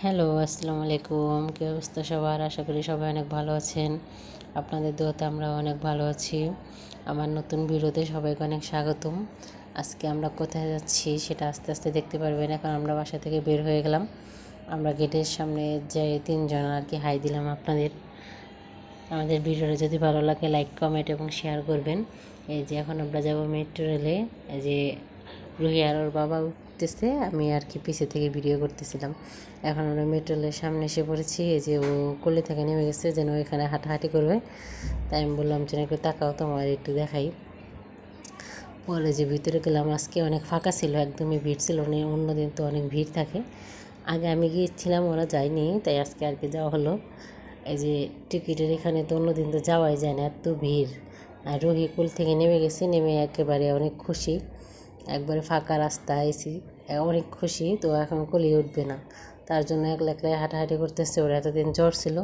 Hello, আসসালামু আলাইকুম। কী অবস্থা সবার? আশা করি সবাই অনেক ভালো আছেন। আপনাদের দোয়াতে আমরা অনেক ভালো আছি। আমার নতুন ভিডিওতে সবাইকে অনেক স্বাগতম। আজকে আমরা কোথায় যাচ্ছি সেটা আস্তে আস্তে দেখতে পারবেন। এখন আমরা বাসা থেকে বের হয়ে গেলাম। আমরা গেটের সামনে যাই তিনজন আর কি হাই দিলাম আপনাদের। আমাদের ভিডিওটা যদি ভালো লাগে লাইক কমেন্ট এবং শেয়ার করবেন। এই যে এখন আমরা যাব মেট্রো রেলে। এই যে রুহি আর ওর বাবা উঠতেছে, আমি আর কি পিছে থেকে ভিডিও করতেছিলাম। এখন আমরা মেট্রো রেলের সামনে এসে পড়েছি। এই যে ও কোলে থেকে নেমে গেছে, যেন এখানে হাঁটাহাঁটি করবে। তাই আমি বললাম যেন একটু তাকাও, তোমার একটু দেখাই। পরে যে ভিতরে গেলাম, আজকে অনেক ফাঁকা ছিল, একদমই ভিড় ছিল না। অন্যদিন তো অনেক ভিড় থাকে। আগে আমি গিয়েছিলাম, ওরা যায়নি, তাই আজকে আর কি যাওয়া হলো। এই যে টিকিটের এখানে তো অন্যদিন তো যাওয়াই যায় না, এত ভিড়। আর রুহি কুল থেকে নেমে গেছে, নেমে একেবারে অনেক খুশি। একবারে ফাঁকা রাস্তা এসি, অনেক খুশি। তো এখন কোলে উঠবে না, তার জন্য একলা একলাই হাঁটাহাঁটি করতেছে। ওর এতদিন জ্বর ছিল,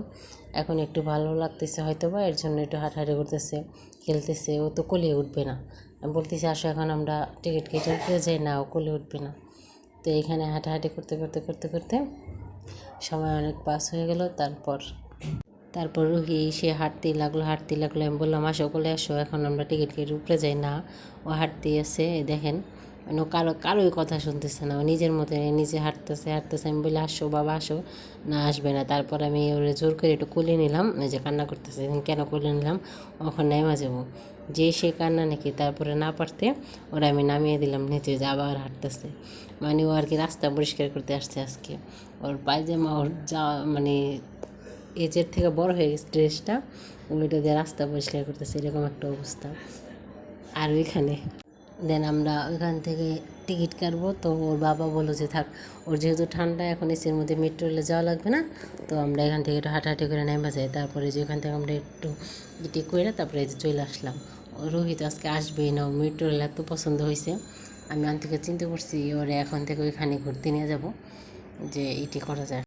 এখন একটু ভালো লাগতেছে হয়তো বা, এর জন্য একটু হাঁটাহাঁটি করতেছে, খেলতেছে। ও তো কোলে উঠবে না। আমি বলতেছি আসো এখন আমরা টিকিট কেটে উঠতে যাই, না ও কোলে উঠবে না। তো এখানে হাঁটাহাঁটি করতে করতে করতে করতে সময় অনেক পাস হয়ে গেল। তারপর রুহি সে হাঁটতেই লাগলো। আমি বললাম আসো কোলে আসো, এখন আমরা টিকিট কেটে উপরে যাই। না, ও হাঁটতেই আছে, দেখেন। মানে ও কারোই কথা শুনতেছে না, ও নিজের মতো নিজে হাঁটতেছে। আমি বলি আসো বাবা আসো, না আসবে না। তারপর আমি ওরে জোর করে একটু কোলে নিলাম। এই যে কান্না করতেছে, কেন কোলে নিলাম, ওখানে নেমে যাবো যে সে কান্না নাকি। তারপরে না পারতে ওরা আমি নামিয়ে দিলাম নিচে, যে আবার হাঁটতেছে। মানে ও আর কি রাস্তা পরিষ্কার করতে আসছে আজকে। ওর পায়জামা, ওর যা মানে এজের থেকে বড় হয়ে গেছে ড্রেসটা, ওইটা দিয়ে রাস্তা পরিষ্কার করতেছে, এরকম একটা অবস্থা। আর ওইখানে আমরা ওইখান থেকে টিকিট কাটবো। তো ওর বাবা বললো যে থাক, ওর যেহেতু ঠান্ডা, এখন এসির মধ্যে মেট্রো রেলে যাওয়া লাগবে না। তো আমরা এখান থেকে একটু হাঁটাহাঁটি করে নেমে যাই। তারপরে যে ওখান থেকে আমরা একটু ইটি করে তারপরে এই যে চলে আসলাম। রোহিত আজকে আসবেই না, মেট্রো রেল এত পছন্দ হয়েছে। আমি আন থেকে চিন্তা করছি ওরে এখন থেকে ওইখানে ঘুরতে নিয়ে যাব, যে ইটি করা যায়।